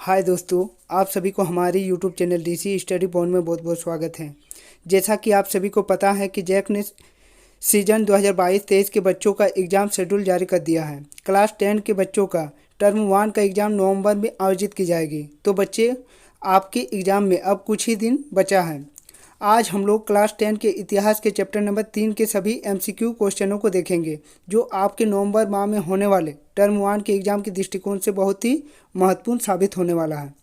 हाय दोस्तों, आप सभी को हमारी YouTube channel DC study point में बहुत बहुत स्वागत है। जैसा कि आप सभी को पता है कि जैक ने सीजन 2022-23 के बच्चों का एग्ज़ाम शेड्यूल जारी कर दिया है। क्लास 10 के बच्चों का टर्म 1 का एग्ज़ाम नवंबर में आयोजित की जाएगी। तो बच्चे, आपके एग्ज़ाम में अब कुछ ही दिन बचा है। आज हम लोग क्लास 10 के इतिहास के चैप्टर नंबर 3 के सभी एमसीक्यू क्वेश्चनों को देखेंगे, जो आपके नवंबर माह में होने वाले टर्म 1 के एग्ज़ाम के दृष्टिकोण से बहुत ही महत्वपूर्ण साबित होने वाला है।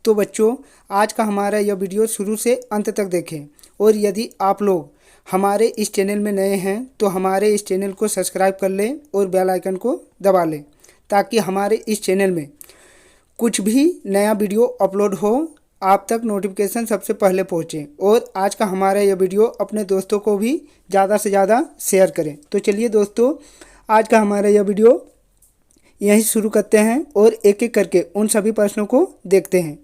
तो बच्चों, आज का हमारा यह वीडियो शुरू से अंत तक देखें, और यदि आप लोग हमारे इस चैनल में नए हैं तो हमारे इस चैनल को सब्सक्राइब कर लें और बेल आइकन को दबा लें, ताकि हमारे इस चैनल में कुछ भी नया वीडियो अपलोड हो आप तक नोटिफिकेशन सबसे पहले पहुंचे। और आज का हमारा यह वीडियो अपने दोस्तों को भी ज़्यादा से ज़्यादा शेयर करें। तो चलिए दोस्तों, आज का हमारा यह वीडियो यहीं शुरू करते हैं और एक एक करके उन सभी प्रश्नों को देखते हैं।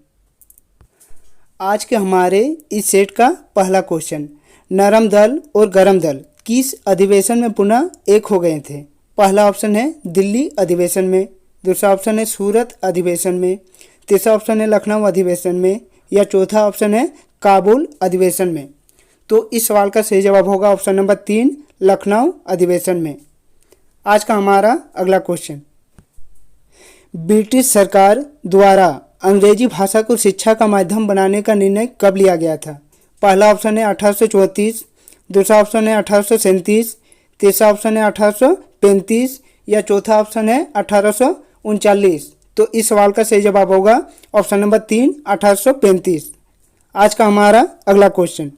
आज के हमारे इस सेट का पहला क्वेश्चन, नरम दल और गरम दल किस अधिवेशन में पुनः एक हो गए थे? पहला ऑप्शन है दिल्ली अधिवेशन में, दूसरा ऑप्शन है सूरत अधिवेशन में, तीसरा ऑप्शन है लखनऊ अधिवेशन में, या चौथा ऑप्शन है काबुल अधिवेशन में। तो इस सवाल का सही जवाब होगा ऑप्शन नंबर 3, लखनऊ अधिवेशन में। आज का हमारा अगला क्वेश्चन, ब्रिटिश सरकार द्वारा अंग्रेजी भाषा को शिक्षा का माध्यम बनाने का निर्णय कब लिया गया था? पहला ऑप्शन है 1834, दूसरा ऑप्शन है 1837, तीसरा ऑप्शन है 1835, या चौथा ऑप्शन है 1839। तो इस सवाल का सही जवाब होगा ऑप्शन नंबर 3, 1835। आज का हमारा अगला क्वेश्चन,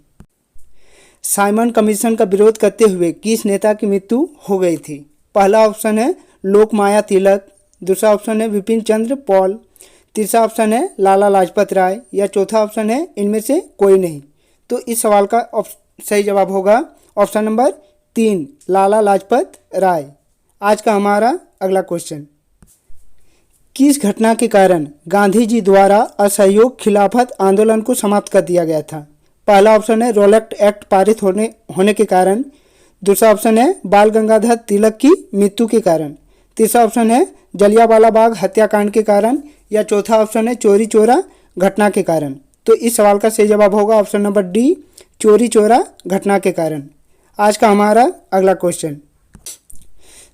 साइमन कमीशन का विरोध करते हुए किस नेता की मृत्यु हो गई थी? पहला ऑप्शन है लोकमाया तिलक, दूसरा ऑप्शन है विपिन चंद्र पॉल, तीसरा ऑप्शन है लाला लाजपत राय, या चौथा ऑप्शन है इनमें से कोई नहीं। तो इस सवाल का सही जवाब होगा ऑप्शन नंबर 3, लाला लाजपत राय। आज का हमारा अगला क्वेश्चन, किस घटना के कारण गांधी जी द्वारा असहयोग खिलाफत आंदोलन को समाप्त कर दिया गया था? पहला ऑप्शन है रोलेक्ट एक्ट पारित होने के कारण, दूसरा ऑप्शन है बाल गंगाधर तिलक की मृत्यु के कारण, तीसरा ऑप्शन है जलियांवाला बाग हत्याकांड के कारण, या चौथा ऑप्शन है चोरी चोरा घटना के कारण। तो इस सवाल का सही जवाब होगा ऑप्शन नंबर डी, चोरी चोरा घटना के कारण। आज का हमारा अगला क्वेश्चन,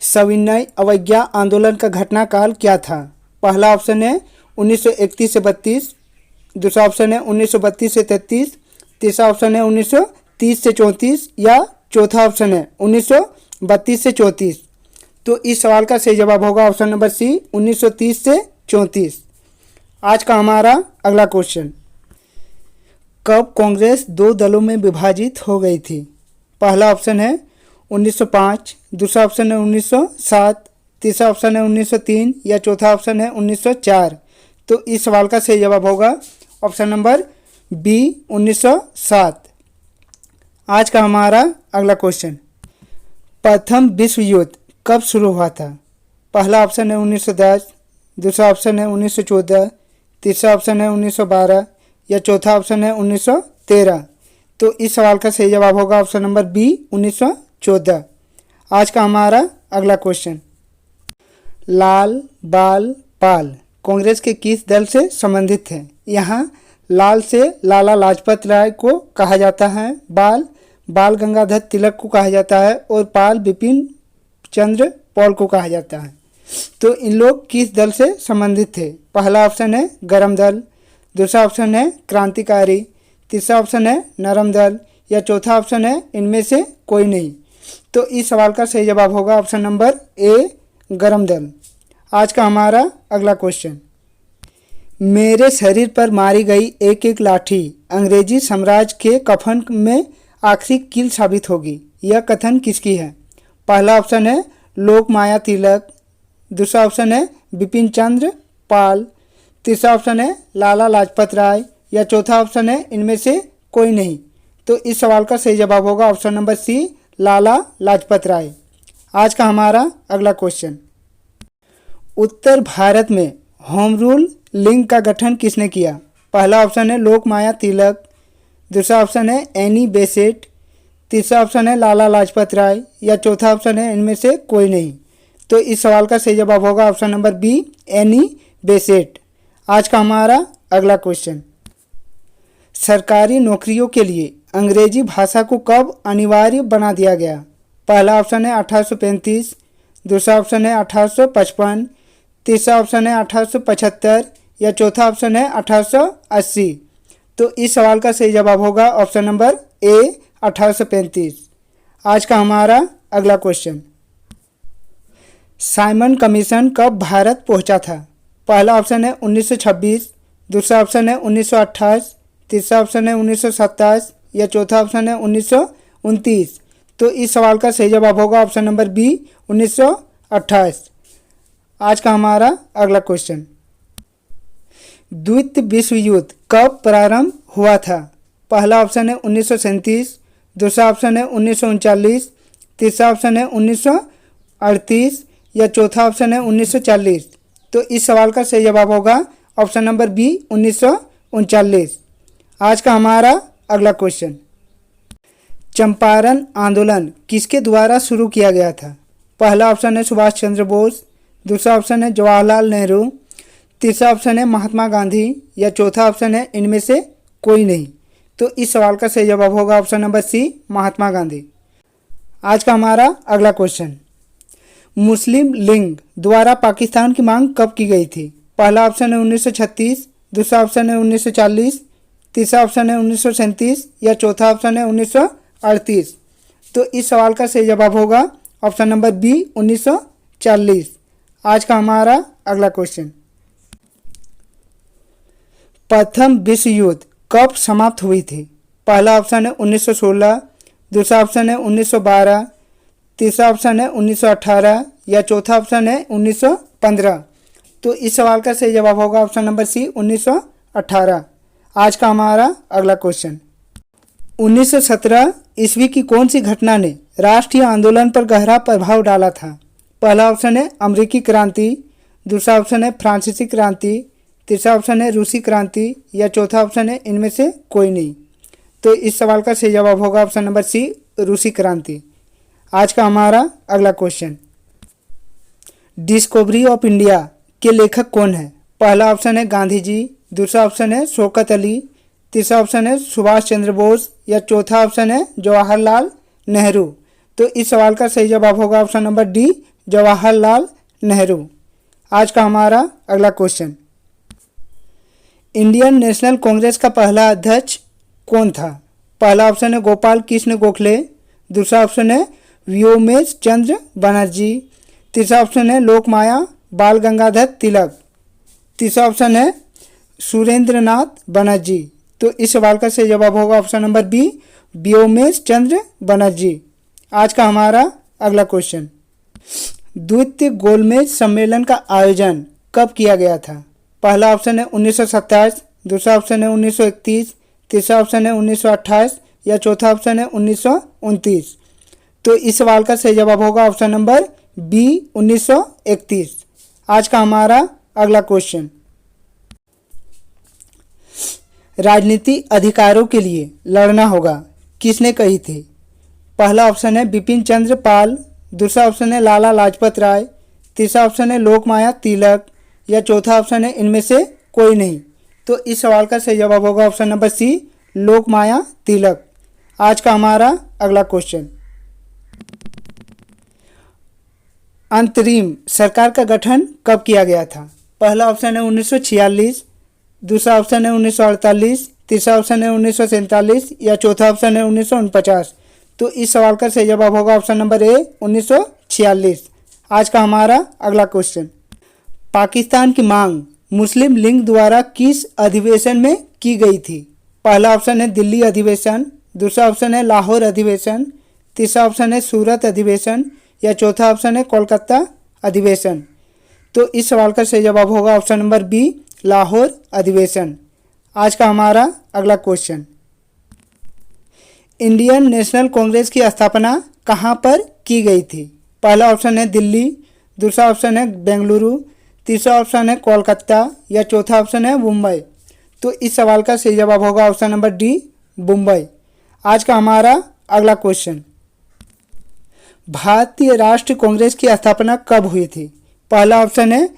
सविनय अवज्ञा आंदोलन का घटनाकाल क्या था? पहला ऑप्शन है 1931 से 32, दूसरा ऑप्शन है 1932 से 33, तीसरा ऑप्शन है 1930 से 34, या चौथा ऑप्शन है 1932 से 34। तो इस सवाल का सही जवाब होगा ऑप्शन नंबर सी, 1930 से 34। आज का हमारा अगला क्वेश्चन, कब कांग्रेस दो दलों में विभाजित हो गई थी? पहला ऑप्शन है 1905, दूसरा ऑप्शन है 1907, तीसरा ऑप्शन है 1903, या चौथा ऑप्शन है 1904। तो इस सवाल का सही जवाब होगा ऑप्शन नंबर बी, 1907। आज का हमारा अगला क्वेश्चन, प्रथम विश्व युद्ध कब शुरू हुआ था? पहला ऑप्शन है 1910, दूसरा ऑप्शन है 1914, तीसरा ऑप्शन है 1912, या चौथा ऑप्शन है 1913। तो इस सवाल का सही जवाब होगा ऑप्शन नंबर बी, 1914। आज का हमारा अगला क्वेश्चन, लाल बाल पाल कांग्रेस के किस दल से संबंधित है? यहाँ लाल से लाला लाजपत राय को कहा जाता है, बाल गंगाधर तिलक को कहा जाता है, और पाल विपिन चंद्र पॉल को कहा जाता है। तो इन लोग किस दल से संबंधित थे? पहला ऑप्शन है गरम दल, दूसरा ऑप्शन है क्रांतिकारी, तीसरा ऑप्शन है नरम दल, या चौथा ऑप्शन है इनमें से कोई नहीं। तो इस सवाल का सही जवाब होगा ऑप्शन नंबर ए, गरम दल। आज का हमारा अगला क्वेश्चन, मेरे शरीर पर मारी गई एक एक लाठी अंग्रेजी साम्राज्य के कफन में आखिरी कील साबित होगी। यह कथन किसकी है? पहला ऑप्शन है लोकमाया तिलक, दूसरा ऑप्शन है बिपिन चंद्र पाल, तीसरा ऑप्शन है लाला लाजपत राय, या चौथा ऑप्शन है इनमें से कोई नहीं। तो इस सवाल का सही जवाब होगा ऑप्शन नंबर सी, लाला लाजपत राय। आज का हमारा अगला क्वेश्चन, उत्तर भारत में होम रूल लीग का गठन किसने किया? पहला ऑप्शन है लोकमाया तिलक, दूसरा ऑप्शन है एनी बेसेंट, तीसरा ऑप्शन है लाला लाजपत राय, या चौथा ऑप्शन है इनमें से कोई नहीं। तो इस सवाल का सही जवाब होगा option number B, Annie Besant. आज का हमारा अगला क्वेश्चन, सरकारी नौकरियों के लिए अंग्रेजी भाषा को कब अनिवार्य बना दिया गया? पहला ऑप्शन है 1835, दूसरा ऑप्शन है 1855, तीसरा ऑप्शन है 1875 या चौथा ऑप्शन है 1880। तो इस सवाल का सही जवाब होगा ऑप्शन नंबर ए 1835। आज का हमारा अगला क्वेश्चन, साइमन कमीशन कब भारत पहुंचा था? पहला ऑप्शन है 1926, दूसरा ऑप्शन है 1928, तीसरा ऑप्शन है 1927 या चौथा ऑप्शन है 1929। तो इस सवाल का सही जवाब होगा ऑप्शन नंबर बी 1928। आज का हमारा अगला क्वेश्चन, द्वितीय विश्व युद्ध कब प्रारंभ हुआ था? पहला ऑप्शन है 1937, दूसरा ऑप्शन है 1939, तीसरा ऑप्शन है 1938 या चौथा ऑप्शन है 1940। तो इस सवाल का सही जवाब होगा ऑप्शन नंबर बी 1939। आज का हमारा अगला क्वेश्चन, चंपारण आंदोलन किसके द्वारा शुरू किया गया था? पहला ऑप्शन है सुभाष चंद्र बोस, दूसरा ऑप्शन है जवाहरलाल नेहरू, तीसरा ऑप्शन है महात्मा गांधी या चौथा ऑप्शन है इनमें से कोई नहीं। तो इस सवाल का सही जवाब होगा ऑप्शन नंबर सी महात्मा गांधी। आज का हमारा अगला क्वेश्चन, मुस्लिम लीग द्वारा पाकिस्तान की मांग कब की गई थी? पहला ऑप्शन है 1936, दूसरा ऑप्शन है 1940, तीसरा ऑप्शन है 1937 या चौथा ऑप्शन है 1938। तो इस सवाल का सही जवाब होगा ऑप्शन नंबर बी 1940। आज का हमारा अगला क्वेश्चन, प्रथम विश्व युद्ध कब समाप्त हुई थी? पहला ऑप्शन है 1916, दूसरा ऑप्शन है 1912, तीसरा ऑप्शन है 1918 या चौथा ऑप्शन है 1915। तो इस सवाल का सही जवाब होगा ऑप्शन नंबर सी 1918। आज का हमारा अगला क्वेश्चन, 1917 ईस्वी की कौन सी घटना ने राष्ट्रीय आंदोलन पर गहरा प्रभाव डाला था? पहला ऑप्शन है अमेरिकी क्रांति, दूसरा ऑप्शन है फ्रांसीसी क्रांति, तीसरा ऑप्शन है रूसी क्रांति या चौथा ऑप्शन है इनमें से कोई नहीं। तो इस सवाल का सही जवाब होगा ऑप्शन नंबर सी रूसी क्रांति। आज का हमारा अगला क्वेश्चन, डिस्कवरी ऑफ इंडिया के लेखक कौन है? पहला ऑप्शन है गांधी जी, दूसरा ऑप्शन है शौकत अली, तीसरा ऑप्शन है सुभाष चंद्र बोस या चौथा ऑप्शन है जवाहरलाल नेहरू। तो इस सवाल का सही जवाब होगा option number D Jawaharlal Nehru. आज का हमारा अगला क्वेश्चन, इंडियन नेशनल कांग्रेस का पहला अध्यक्ष कौन था? पहला ऑप्शन है गोपाल कृष्ण गोखले, दूसरा ऑप्शन है व्योमेश चंद्र बनर्जी, तीसरा ऑप्शन है लोकमाया बाल गंगाधर तिलक, तीसरा ऑप्शन है सुरेंद्रनाथ बनर्जी। तो इस सवाल का सही जवाब होगा ऑप्शन नंबर बी व्योमेश चंद्र बनर्जी। आज का हमारा अगला क्वेश्चन, द्वितीय गोलमेज सम्मेलन का आयोजन कब किया गया था? पहला ऑप्शन है 1927, दूसरा ऑप्शन है 1931, तीसरा ऑप्शन है 1928 या चौथा ऑप्शन है 1929। तो इस सवाल का सही जवाब होगा ऑप्शन नंबर बी 1931। आज का हमारा अगला क्वेश्चन, राजनीति अधिकारों के लिए लड़ना होगा किसने कही थी? पहला ऑप्शन है बिपिन चंद्र पाल, दूसरा ऑप्शन है लाला लाजपत राय, तीसरा ऑप्शन है लोकमाया तिलक या चौथा ऑप्शन है इनमें से कोई नहीं। तो इस सवाल का सही जवाब होगा ऑप्शन नंबर सी लोकमाया तिलक। आज का हमारा अगला क्वेश्चन, अंतरिम सरकार का गठन कब किया गया था? पहला ऑप्शन है 1946, दूसरा ऑप्शन है 1948, तीसरा ऑप्शन है 1947 या चौथा ऑप्शन है 1949। तो इस सवाल का सही जवाब होगा ऑप्शन नंबर ए 1946। आज का हमारा अगला क्वेश्चन, पाकिस्तान की मांग मुस्लिम लीग द्वारा किस अधिवेशन में की गई थी? पहला ऑप्शन है दिल्ली अधिवेशन, दूसरा ऑप्शन है लाहौर अधिवेशन, तीसरा ऑप्शन है सूरत अधिवेशन या चौथा ऑप्शन है कोलकाता अधिवेशन। तो इस सवाल का सही जवाब होगा ऑप्शन नंबर बी लाहौर अधिवेशन। आज का हमारा अगला क्वेश्चन, इंडियन नेशनल कांग्रेस की स्थापना कहाँ पर की गई थी? पहला ऑप्शन है दिल्ली, दूसरा ऑप्शन है बेंगलुरु, तीसरा ऑप्शन है कोलकाता या चौथा ऑप्शन है मुंबई। तो इस सवाल का सही जवाब होगा ऑप्शन नंबर डी मुंबई। आज का हमारा अगला क्वेश्चन, भारतीय राष्ट्रीय कांग्रेस की स्थापना कब हुई थी? पहला ऑप्शन है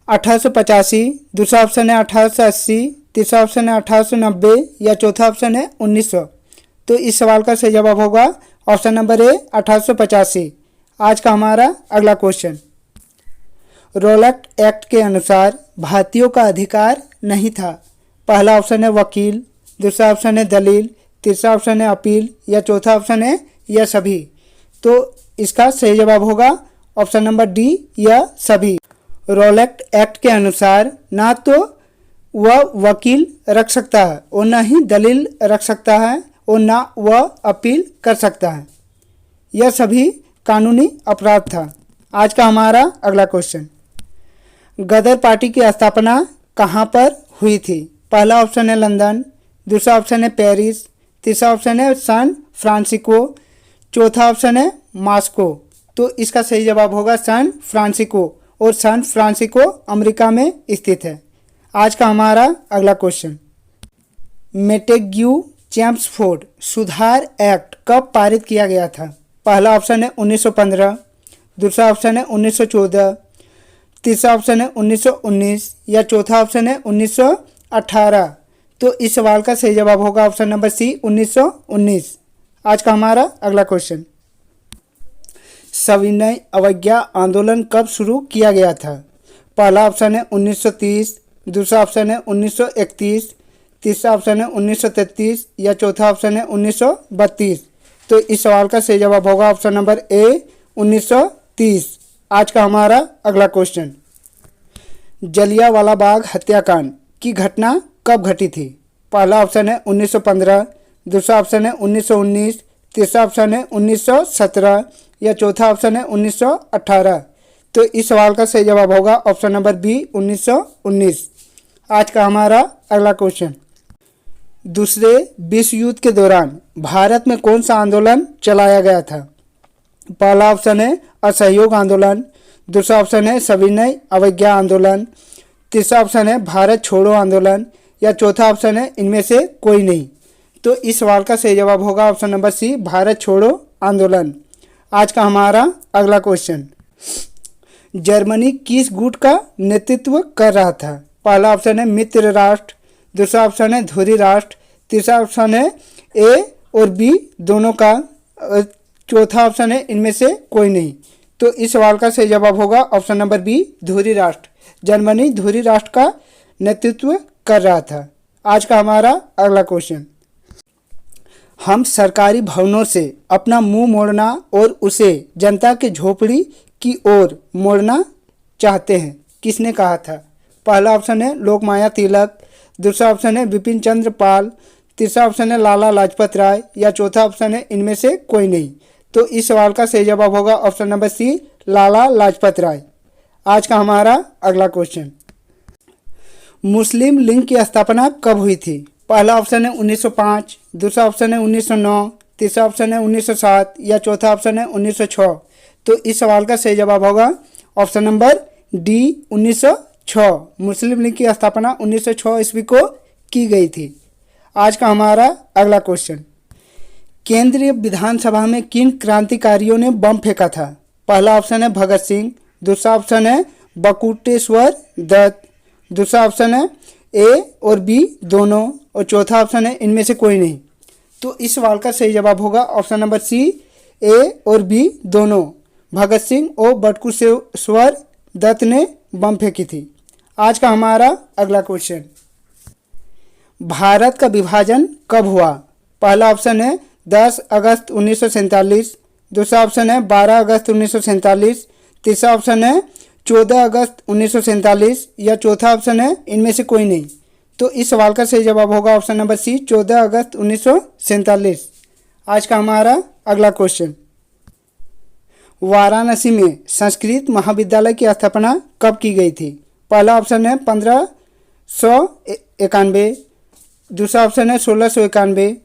1885, दूसरा ऑप्शन है 1880, तीसरा ऑप्शन है 1890 या चौथा ऑप्शन है 1900। तो इस सवाल का सही जवाब होगा ऑप्शन नंबर ए 1885। आज का हमारा अगला क्वेश्चन, रॉलेट एक्ट के अनुसार भारतीयों का अधिकार नहीं था। पहला ऑप्शन है वकील, दूसरा ऑप्शन है दलील, तीसरा ऑप्शन है अपील या चौथा ऑप्शन है या सभी। तो इसका सही जवाब होगा ऑप्शन नंबर डी या सभी। रॉलेट एक्ट के अनुसार ना तो वह वकील रख सकता है और ना ही दलील रख सकता है और ना वह अपील कर सकता है। यह सभी कानूनी अपराध था। आज का हमारा अगला क्वेश्चन, गदर पार्टी की स्थापना कहाँ पर हुई थी। पहला ऑप्शन है लंदन, दूसरा ऑप्शन है पेरिस, तीसरा ऑप्शन है सैन फ्रांसिस्को, चौथा ऑप्शन है मॉस्को। तो इसका सही जवाब होगा सैन फ्रांसिस्को और सैन फ्रांसिस्को अमेरिका में स्थित है। आज का हमारा अगला क्वेश्चन, मेटेग्यू चेम्सफोर्ड सुधार एक्ट कब पारित किया गया था। पहला ऑप्शन है 1915, दूसरा ऑप्शन है 1914, तीसरा ऑप्शन है 1919 या चौथा ऑप्शन है 1918। तो इस सवाल का सही जवाब होगा ऑप्शन नंबर सी 1919। आज का हमारा अगला क्वेश्चन, सविनय अवज्ञा आंदोलन कब शुरू किया गया था। पहला ऑप्शन है 1930, दूसरा ऑप्शन है 1931, तीसरा ऑप्शन है 1933 या चौथा ऑप्शन है 1932। तो इस सवाल का सही जवाब होगा ऑप्शन नंबर ए 1930। आज का हमारा अगला क्वेश्चन, जलियांवाला बाग हत्याकांड की घटना कब घटी थी। पहला ऑप्शन है 1915, दूसरा ऑप्शन है 1919, तीसरा ऑप्शन है 1917 या चौथा ऑप्शन है 1918। तो इस सवाल का सही जवाब होगा ऑप्शन नंबर बी 1919। आज का हमारा अगला क्वेश्चन, दूसरे विश्व युद्ध के दौरान भारत में कौन सा आंदोलन चलाया गया था। पहला ऑप्शन है असहयोग आंदोलन, दूसरा ऑप्शन है सविनय अवज्ञा आंदोलन, तीसरा ऑप्शन है भारत छोड़ो आंदोलन या चौथा ऑप्शन है इनमें से कोई नहीं। तो इस सवाल का सही जवाब होगा ऑप्शन नंबर सी भारत छोड़ो आंदोलन। आज का हमारा अगला क्वेश्चन, जर्मनी किस गुट का नेतृत्व कर रहा था। पहला ऑप्शन है मित्र राष्ट्र, दूसरा ऑप्शन है धुरी राष्ट्र, तीसरा ऑप्शन है ए और बी दोनों का, चौथा ऑप्शन है इनमें से कोई नहीं। तो इस सवाल का सही जवाब होगा ऑप्शन नंबर बी धुरी राष्ट्र। जर्मनी धुरी राष्ट्र का नेतृत्व कर रहा था। आज का हमारा अगला क्वेश्चन, हम सरकारी भवनों से अपना मुंह मोड़ना और उसे जनता के झोपड़ी की ओर मोड़ना चाहते हैं, किसने कहा था। पहला ऑप्शन है लोकमान्य तिलक, दूसरा ऑप्शन है बिपिन चंद्र पाल, तीसरा ऑप्शन है लाला लाजपत राय या चौथा ऑप्शन है इनमें से कोई नहीं। तो इस सवाल का सही जवाब होगा ऑप्शन नंबर सी लाला लाजपत राय। आज का हमारा अगला क्वेश्चन, मुस्लिम लीग की स्थापना कब हुई थी। पहला ऑप्शन है 1905, दूसरा ऑप्शन है 1909, तीसरा ऑप्शन है 1907 या चौथा ऑप्शन है 1906। तो इस सवाल का सही जवाब होगा ऑप्शन नंबर डी 1906। मुस्लिम लीग की स्थापना 1906 ईस्वी को की गई थी। आज का हमारा अगला क्वेश्चन, केंद्रीय विधानसभा में किन क्रांतिकारियों ने बम फेंका था। पहला ऑप्शन है भगत सिंह, दूसरा ऑप्शन है बटुकेश्वर दत्त, दूसरा ऑप्शन है ए और बी दोनों और चौथा ऑप्शन है इनमें से कोई नहीं। तो इस सवाल का सही जवाब होगा ऑप्शन नंबर सी ए और बी दोनों। भगत सिंह और बटुकेश्वर दत्त ने बम फेंकी थी। आज का हमारा अगला क्वेश्चन, भारत का विभाजन कब हुआ। पहला ऑप्शन है 10 अगस्त 1947, दूसरा ऑप्शन है 12 अगस्त 1947, तीसरा ऑप्शन है 14 अगस्त 1947 या चौथा ऑप्शन है इनमें से कोई नहीं। तो इस सवाल का सही जवाब होगा ऑप्शन नंबर सी 14 अगस्त 1947। आज का हमारा अगला क्वेश्चन, वाराणसी में संस्कृत महाविद्यालय की स्थापना कब की गई थी। पहला ऑप्शन है 1591, दूसरा ऑप्शन है 1691,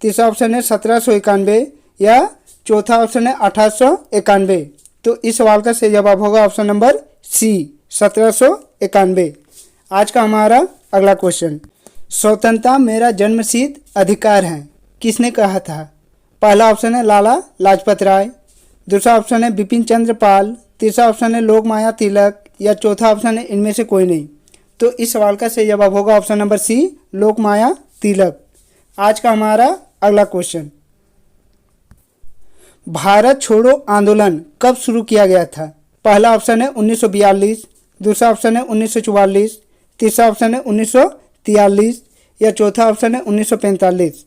तीसरा ऑप्शन है 1791 या चौथा ऑप्शन है 1891। तो इस सवाल का सही जवाब होगा ऑप्शन नंबर सी 1791। आज का हमारा अगला क्वेश्चन, स्वतंत्रता मेरा जन्मसिद्ध अधिकार है, किसने कहा था। पहला ऑप्शन है लाला लाजपत राय, दूसरा ऑप्शन है बिपिन चंद्र पाल, तीसरा ऑप्शन है लोकमान्य तिलक या चौथा ऑप्शन है इनमें से कोई नहीं। तो इस सवाल का सही जवाब होगा ऑप्शन नंबर सी, लोकमाया तिलक। आज का हमारा अगला क्वेश्चन, भारत छोड़ो आंदोलन कब शुरू किया गया था? पहला ऑप्शन है 1942, दूसरा ऑप्शन है 1944, तीसरा ऑप्शन है 1943 या चौथा ऑप्शन है 1945।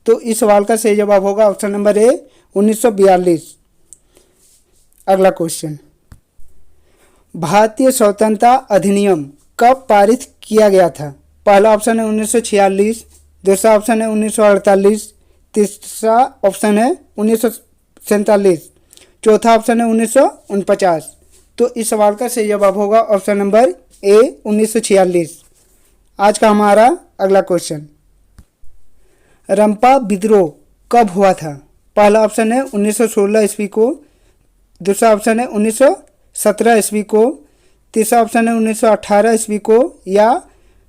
तो इस सवाल का सही जवाब होगा ऑप्शन नंबर ए, 1942। अगला क्वेश्चन, भारतीय स्वतंत्रता अधिनियम कब पारित किया गया था? पहला ऑप्शन है 1946, दूसरा ऑप्शन है 1948, तीसरा ऑप्शन है 1947, चौथा ऑप्शन है 1949। तो इस सवाल का सही जवाब होगा ऑप्शन नंबर ए, 1946। आज का हमारा अगला क्वेश्चन, रंपा विद्रोह कब हुआ था? पहला ऑप्शन है 1916 ईस्वी को, दूसरा ऑप्शन है 1917 ईस्वी को, तीसरा ऑप्शन है 1918 ईस्वी को या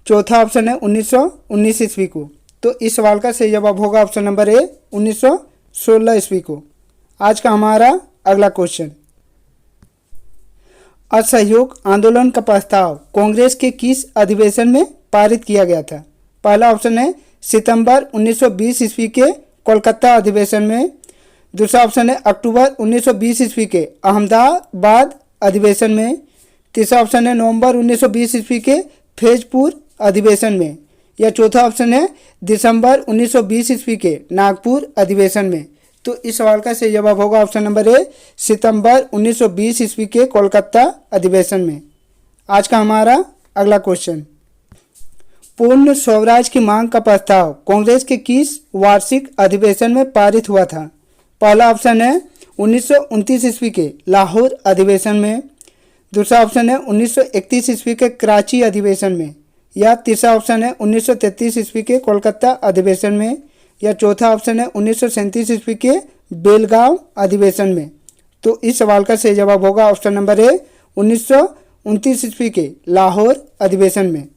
चौथा ऑप्शन है 1919 ईस्वी को। तो इस सवाल का सही जवाब होगा ऑप्शन नंबर ए, 1916 ईस्वी को। आज का हमारा अगला क्वेश्चन, असहयोग आंदोलन का प्रस्ताव कांग्रेस के किस अधिवेशन में पारित किया गया था? पहला ऑप्शन है सितंबर 1920 ईस्वी के कोलकाता अधिवेशन में, दूसरा ऑप्शन है अक्टूबर 1920 ईस्वी के अहमदाबाद अधिवेशन में, तीसरा ऑप्शन है नवंबर 1920 ईस्वी के फैजपुर अधिवेशन में या चौथा ऑप्शन है दिसंबर 1920 ईस्वी के नागपुर अधिवेशन में। तो इस सवाल का सही जवाब होगा ऑप्शन नंबर ए, सितंबर 1920 ईस्वी के कोलकाता अधिवेशन में। आज का हमारा अगला क्वेश्चन, पूर्ण स्वराज की मांग का प्रस्ताव कांग्रेस के किस वार्षिक अधिवेशन में पारित हुआ था? पहला ऑप्शन है 1929 ईस्वी के लाहौर अधिवेशन में, दूसरा ऑप्शन है 1931 ईस्वी के कराची अधिवेशन में या तीसरा ऑप्शन है 1933 ईस्वी के कोलकाता अधिवेशन में या चौथा ऑप्शन है 1937 ईस्वी के बेलगांव अधिवेशन में। तो इस सवाल का सही जवाब होगा ऑप्शन नंबर ए, 1929 ईस्वी के लाहौर अधिवेशन में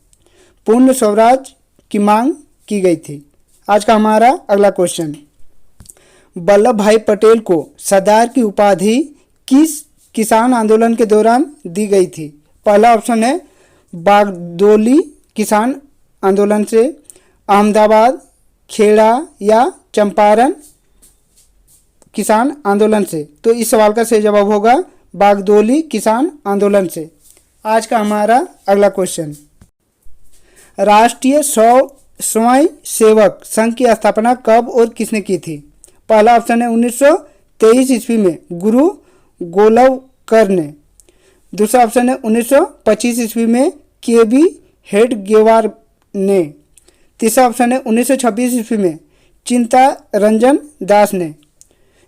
पूर्ण स्वराज की मांग की गई थी। आज का हमारा अगला क्वेश्चन, वल्लभ भाई पटेल को सरदार की उपाधि किस किसान आंदोलन के दौरान दी गई थी? पहला ऑप्शन है बागदोली किसान आंदोलन से, अहमदाबाद, खेड़ा या चंपारण किसान आंदोलन से। तो इस सवाल का सही जवाब होगा बागदोली किसान आंदोलन से। आज का हमारा अगला क्वेश्चन, राष्ट्रीय स्वयं सेवक संघ की स्थापना कब और किसने की थी? पहला ऑप्शन है 1923 ईस्वी में गुरु गोलवकर ने, दूसरा ऑप्शन है 1925 ईस्वी में केबी हेडगेवार ने, तीसरा ऑप्शन है 1926 ईस्वी में चिंता रंजन दास ने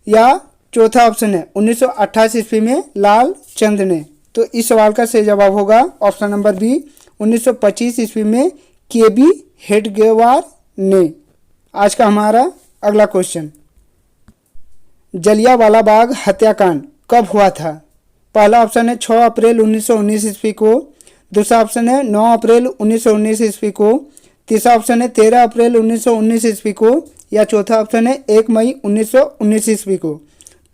या चौथा ऑप्शन है 1928 ईस्वी में लाल चंद ने। तो इस सवाल का सही जवाब होगा ऑप्शन नंबर बी, 1925 ईस्वी में केबी हेडगेवार ने। आज का हमारा अगला क्वेश्चन, जलियांवाला बाग हत्याकांड कब हुआ था? पहला ऑप्शन है 6 अप्रैल 1919 ईस्वी को, दूसरा ऑप्शन है 9 अप्रैल 1919 ईस्वी को, तीसरा ऑप्शन है 13 अप्रैल 1919 ईस्वी को या चौथा ऑप्शन है 1 मई 1919 ईस्वी को।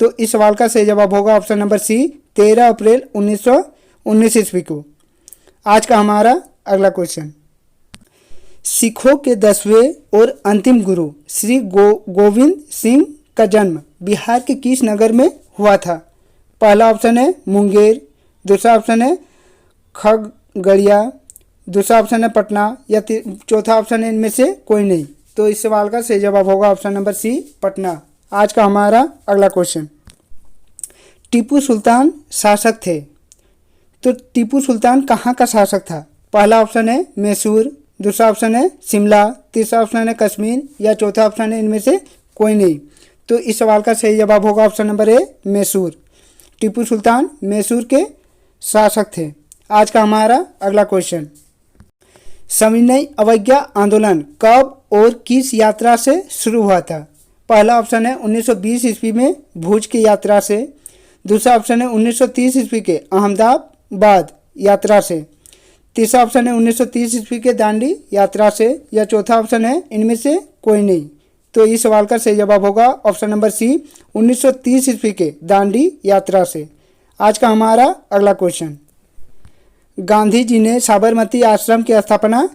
तो इस सवाल का सही जवाब होगा ऑप्शन नंबर सी, 13 अप्रैल 1919 ईस्वी को। आज का हमारा अगला क्वेश्चन, सिखों के 10वें और अंतिम गुरु श्री गोविंद सिंह का जन्म बिहार के किस नगर में हुआ था? पहला ऑप्शन है मुंगेर, दूसरा ऑप्शन है खगड़िया, दूसरा ऑप्शन है पटना या चौथा ऑप्शन है इनमें से कोई नहीं। तो इस सवाल का सही जवाब होगा ऑप्शन नंबर सी, पटना। आज का हमारा अगला क्वेश्चन, टीपू सुल्तान शासक थे, तो टीपू सुल्तान कहाँ का शासक था? पहला ऑप्शन है मैसूर, दूसरा ऑप्शन है शिमला, तीसरा ऑप्शन है कश्मीर या चौथा ऑप्शन है इनमें से कोई नहीं। तो इस सवाल का सही जवाब होगा option number A, Mysore. Tipu Sultan Mysore के शासक थे। आज का हमारा अगला क्वेश्चन, सविनय अवज्ञा आंदोलन कब और किस यात्रा से शुरू हुआ था? पहला ऑप्शन है 1920 ईस्वी में भुज की यात्रा से, दूसरा ऑप्शन है 1930 ईस्वी के अहमदाबाद यात्रा से, तीसरा ऑप्शन है 1930 ईस्वी के दांडी यात्रा से या चौथा ऑप्शन है इनमें से कोई नहीं। तो इस सवाल का सही जवाब होगा ऑप्शन नंबर सी, 1930 ईस्वी के दांडी यात्रा से। आज का हमारा अगला क्वेश्चन, गांधी जी ने साबरमती आश्रम की स्थापना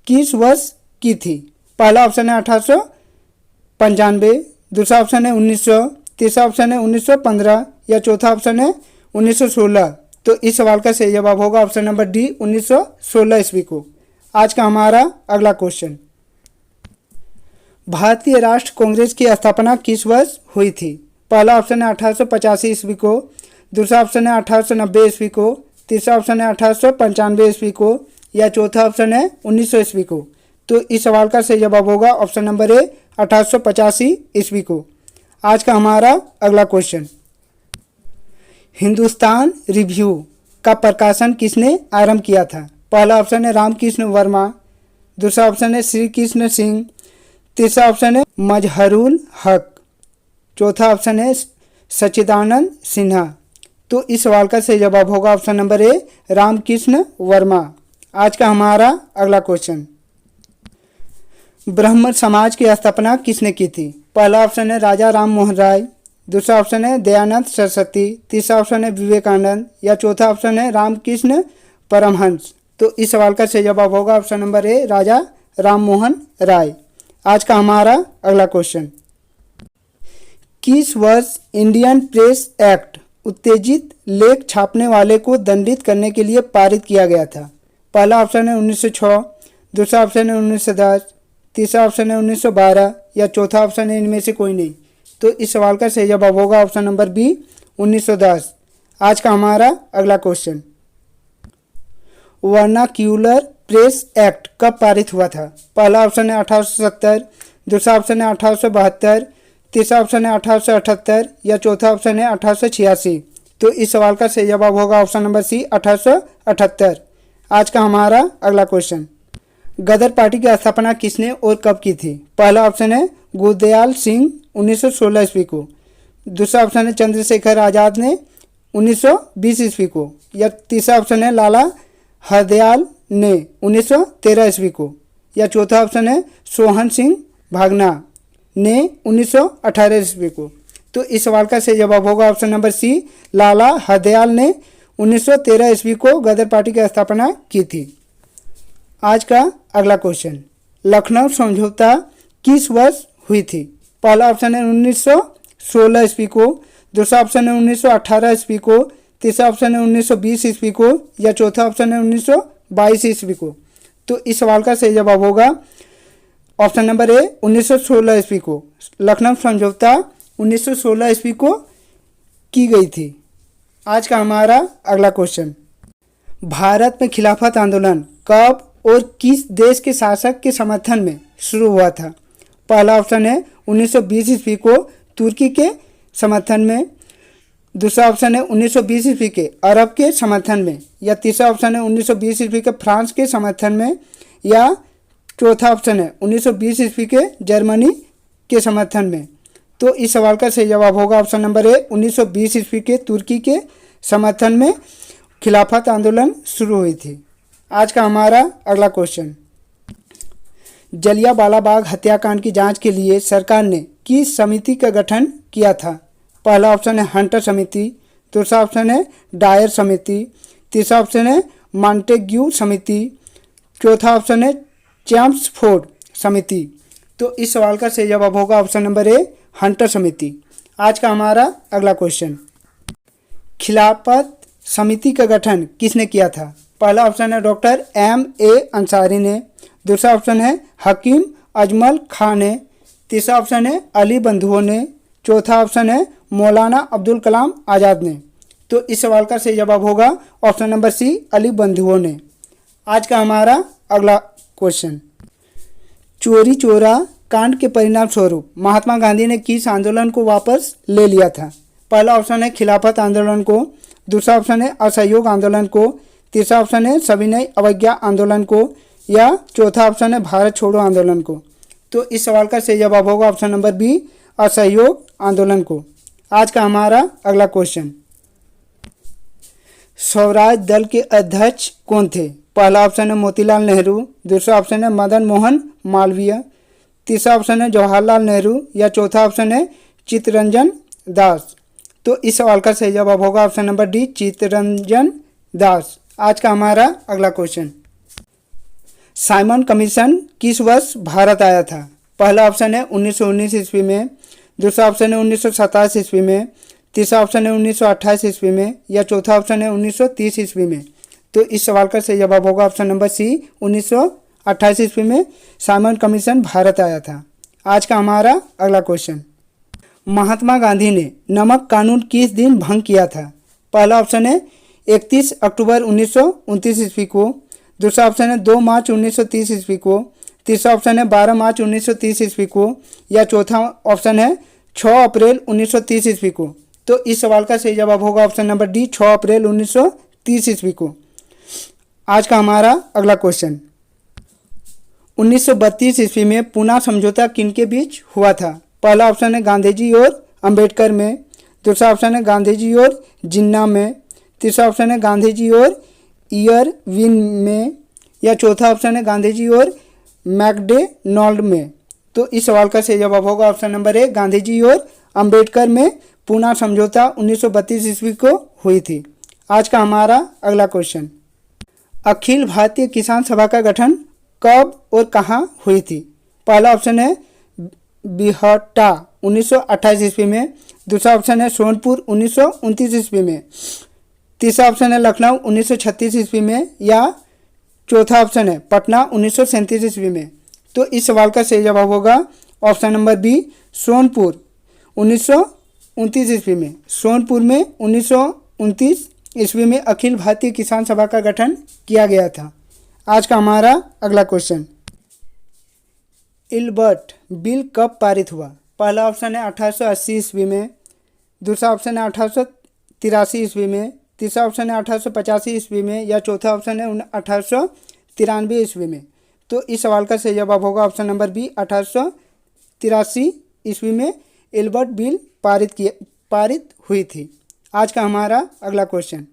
किस वर्ष की थी? पहला ऑप्शन है 1895, दूसरा ऑप्शन है 1900, तीसरा ऑप्शन है 1915 या चौथा ऑप्शन है 1916। तो इस सवाल का सही जवाब होगा ऑप्शन नंबर डी, 1916 ईस्वी को। आज का हमारा अगला क्वेश्चन, भारतीय राष्ट्र कांग्रेस की स्थापना किस वर्ष हुई थी? पहला ऑप्शन है 1885 ईस्वी को, दूसरा ऑप्शन है 1890 ईस्वी को, तीसरा ऑप्शन है 1895 ईस्वी को या चौथा ऑप्शन है 1900 ईस्वी को। तो इस सवाल का सही जवाब होगा ऑप्शन नंबर ए, 1885 ईस्वी को। आज का हमारा अगला क्वेश्चन, हिंदुस्तान रिव्यू का प्रकाशन किसने आरंभ किया था? पहला ऑप्शन है रामकृष्ण वर्मा, दूसरा ऑप्शन है श्री कृष्ण सिंह, तीसरा ऑप्शन है मजहरुल हक, चौथा ऑप्शन है सच्चिदानंद सिन्हा। तो इस सवाल का सही जवाब होगा option number A, Ramkrishna Verma. आज का हमारा अगला क्वेश्चन, ब्रह्म समाज की स्थापना किसने की थी? पहला ऑप्शन है राजा राम मोहन राय, दूसरा ऑप्शन है दयानंद सरस्वती, तीसरा ऑप्शन है विवेकानंद या चौथा ऑप्शन है रामकृष्ण परमहंस। तो इस सवाल का सही जवाब होगा ऑप्शन नंबर ए, राजा राम मोहन राय। आज का हमारा अगला क्वेश्चन, किस वर्ष इंडियन प्रेस एक्ट उत्तेजित लेख छापने वाले को दंडित करने के लिए पारित किया गया था? पहला ऑप्शन है 1906, दूसरा ऑप्शन है 1910, तीसरा ऑप्शन है 1912 या चौथा ऑप्शन है इनमें से कोई नहीं। तो इस सवाल का सही जवाब होगा ऑप्शन नंबर बी, 1910। आज का हमारा अगला क्वेश्चन, वर्नाक्यूलर प्रेस एक्ट कब पारित हुआ था? पहला ऑप्शन है 1870, दूसरा ऑप्शन है 1872, तीसरा ऑप्शन है 1878 या चौथा ऑप्शन है 1886। तो इस सवाल का सही जवाब होगा ऑप्शन नंबर सी, 1878। आज का हमारा अगला क्वेश्चन, गदर पार्टी की स्थापना किसने और कब की थी? पहला ऑप्शन है गुरदयाल सिंह 1916 ईस्वी को, दूसरा ऑप्शन है चंद्रशेखर आज़ाद ने 1920 ईस्वी को या तीसरा ऑप्शन है लाला हरदयाल ने 1913 ईस्वी को या चौथा ऑप्शन है सोहन सिंह भागना ने 1918 ईस्वी को। तो इस सवाल का सही जवाब होगा ऑप्शन नंबर सी, लाला हरदयाल ने 1913 ईस्वी को गदर पार्टी की स्थापना की थी। आज का अगला क्वेश्चन, लखनऊ समझौता किस वर्ष हुई थी? पहला ऑप्शन है 1916 ईस्वी को, दूसरा ऑप्शन है 1918 ईस्वी को, तीसरा ऑप्शन है 1920 ईस्वी को या चौथा ऑप्शन है 1922 ईस्वी को। तो इस सवाल का सही जवाब होगा ऑप्शन नंबर ए, 1916 ईस्वी को। लखनऊ समझौता 1916 ईस्वी को की गई थी। आज का हमारा अगला क्वेश्चन, भारत में खिलाफत आंदोलन कब और किस देश के शासक के समर्थन में शुरू हुआ था? पहला ऑप्शन है 1920 ईस्वी को तुर्की के समर्थन में, दूसरा ऑप्शन है 1920 ईस्वी के अरब के समर्थन में या तीसरा ऑप्शन है 1920 ईस्वी के फ्रांस के समर्थन में या चौथा ऑप्शन है 1920 ईस्वी के जर्मनी के समर्थन में। तो इस सवाल का सही जवाब होगा ऑप्शन नंबर ए, 1920 ईस्वी के तुर्की के समर्थन में खिलाफत आंदोलन शुरू हुई थी। आज का हमारा अगला क्वेश्चन, जलियांवाला बाग हत्याकांड की जांच के लिए सरकार ने किस समिति का गठन किया था? पहला ऑप्शन है हंटर समिति, दूसरा ऑप्शन है डायर समिति, तीसरा ऑप्शन है मॉन्टेग्यू समिति, चौथा ऑप्शन है चैम्सफोर्ड समिति। तो इस सवाल का सही जवाब होगा ऑप्शन नंबर ए, हंटर समिति। आज का हमारा अगला क्वेश्चन, खिलाफत समिति का गठन किसने किया था? पहला ऑप्शन है डॉक्टर M.A. अंसारी ने, दूसरा ऑप्शन है हकीम अजमल खां ने, तीसरा ऑप्शन है अली बंधुओं ने, चौथा ऑप्शन है मौलाना अब्दुल कलाम आज़ाद ने। तो इस सवाल का सही जवाब होगा ऑप्शन नंबर सी, अली बंधुओं ने। आज का हमारा अगला क्वेश्चन, चोरी चोरा कांड के परिणाम स्वरूप महात्मा गांधी ने किस आंदोलन को वापस ले लिया था? पहला ऑप्शन है खिलाफत आंदोलन को, दूसरा ऑप्शन है असहयोग आंदोलन को, तीसरा ऑप्शन है सविनय अवज्ञा आंदोलन को या चौथा ऑप्शन है भारत छोड़ो आंदोलन को। तो इस सवाल का सही जवाब होगा ऑप्शन नंबर बी, असहयोग आंदोलन को। आज का हमारा अगला क्वेश्चन, स्वराज दल के अध्यक्ष कौन थे? पहला ऑप्शन है मोतीलाल नेहरू, दूसरा ऑप्शन है मदन मोहन मालवीय, तीसरा ऑप्शन है जवाहरलाल नेहरू या चौथा ऑप्शन है चित्तरंजन दास। तो इस सवाल का सही जवाब होगा option number D, Chittaranjan Das. आज का हमारा अगला क्वेश्चन, साइमन कमीशन किस वर्ष भारत आया था? पहला ऑप्शन है 1919 ईस्वी में, दूसरा ऑप्शन है 1927 ईस्वी में, तीसरा ऑप्शन है 1928 ईस्वी में, या चौथा ऑप्शन है 1930 ईस्वी में। तो इस सवाल का सही जवाब होगा ऑप्शन नंबर सी, 1928 ईस्वी में साइमन कमीशन भारत आया था। आज का हमारा अगला क्वेश्चन, महात्मा गांधी ने नमक कानून किस दिन भंग किया था? पहला ऑप्शन है 31 अक्टूबर 1929 ईस्वी को, दूसरा ऑप्शन है 2 मार्च 1930 ईस्वी को, तीसरा ऑप्शन है 12 मार्च 1930 ईस्वी को, या चौथा ऑप्शन है 6 अप्रैल 1930 ईस्वी को। तो इस सवाल का सही जवाब होगा ऑप्शन नंबर डी, 6 अप्रैल 1930 ईस्वी को। आज का हमारा अगला क्वेश्चन, 1932 ईस्वी में पूना समझौता किनके बीच हुआ था? पहला ऑप्शन है गांधी जी और अंबेडकर में, दूसरा ऑप्शन है गांधी जी और जिन्ना में, तीसरा ऑप्शन है गांधी जी और इयरविन में, या चौथा ऑप्शन है गांधी जी और मैकडोनाल्ड में। तो इस सवाल का सही जवाब होगा ऑप्शन नंबर ए, गांधी जी और अंबेडकर में पूना समझौता 1932 ईस्वी को हुई थी। आज का हमारा अगला क्वेश्चन, अखिल भारतीय किसान सभा का गठन कब और कहाँ हुई थी? पहला ऑप्शन है बिहटा 1928 ईस्वी में, दूसरा ऑप्शन है सोनपुर 1929 ईस्वी में, तीसरा ऑप्शन है लखनऊ 1936 ईस्वी में, या चौथा ऑप्शन है पटना 1937 ईस्वी में। तो इस सवाल का सही जवाब होगा ऑप्शन नंबर बी, सोनपुर 1929 ईस्वी में। सोनपुर में 1929 ईस्वी में अखिल भारतीय किसान सभा का गठन किया गया था। आज का हमारा अगला क्वेश्चन, इल्बर्ट बिल कब पारित हुआ? पहला ऑप्शन है 1880 ईस्वी में, दूसरा ऑप्शन है 1883 ईस्वी में, तीसरा ऑप्शन है 1885 ईस्वी में, या चौथा ऑप्शन है 1893 ईस्वी में। तो इस सवाल का सही जवाब होगा ऑप्शन नंबर बी, 1883 ईस्वी में इल्बर्ट बिल पारित हुई थी। आज का हमारा अगला क्वेश्चन,